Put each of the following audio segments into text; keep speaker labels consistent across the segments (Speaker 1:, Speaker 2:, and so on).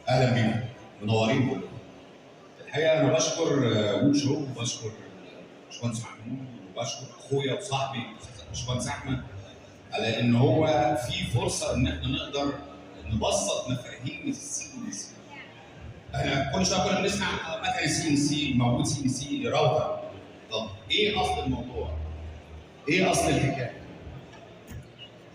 Speaker 1: اهلا بيكم، منورين كلكم. الحقيقه انا بشكر ووتشو وبشكر باشمهندس محمود وبشكر اخويا وصاحبي باشمهندس احمد على ان هو في فرصه ان احنا نقدر نبسط مفاهيم السي ان سي. احنا كل شويه كنا بنسمع مثلا سي ان سي موجود، سي ان سي راوتر. طب ايه اصل الموضوع؟ ايه اصل الحكايه؟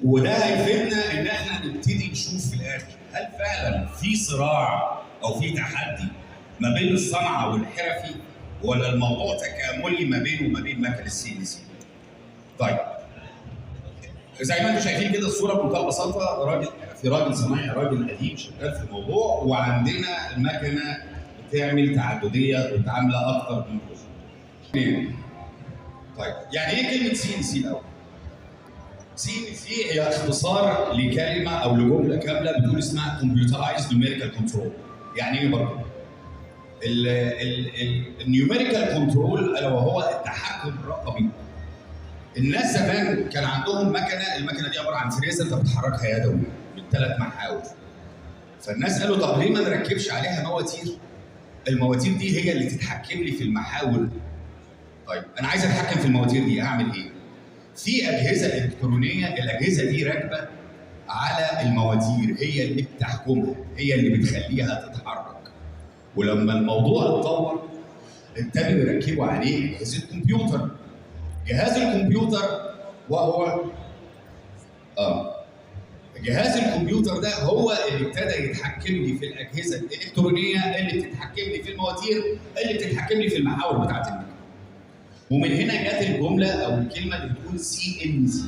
Speaker 1: وده هيفيدنا ان احنا نبتدي نشوف في الاخر هل فعلا في صراع او في تحدي ما بين الصنعه والحرفي، ولا الموضوع تكاملي ما بينه وما بين مكن السي ان سي. طيب زي ما انتم شايفين كده الصوره بمنتهى البساطه، راجل صنايعي، راجل قديم شغال في الموضوع، وعندنا المكنه بتعمل تعدديه وعامله اكتر من جزء. طيب يعني ايه كلمه سي ان سي الاول؟ سي ان سي هي اختصار لكلمه او لجمله كامله بتقول اسمها كمبيوترايزد نيوميريكال كنترول. يعني ايه برضه؟ النيوميريكال كنترول الا وهو التحكم الرقمي. الناس زمان كان عندهم مكنه، المكنه دي عباره عن فريزه انت بتحركها يدوي بالثلاث محاور. فالناس قالوا طب ليه ما نركبش عليها مواتير؟ المواتير دي هي اللي تتحكم لي في المحاور. طيب انا عايز اتحكم في المواتير دي، اعمل ايه؟ في اجهزه الكترونيه، الاجهزه دي راكبه على المواتير، هي اللي بتحكمها، هي اللي بتخليها تتحرك. ولما الموضوع اتطور ابتدوا يركبوا عليه اجهزه كمبيوتر. جهاز الكمبيوتر وهو جهاز الكمبيوتر ده هو اللي ابتدى يتحكم لي في الاجهزه الالكترونيه اللي بتتحكم لي في المواتير اللي بتتحكم لي في المحاور بتاعت المكنه. ومن هنا جت الجمله او الكلمه اللي بتقول سي ان سي.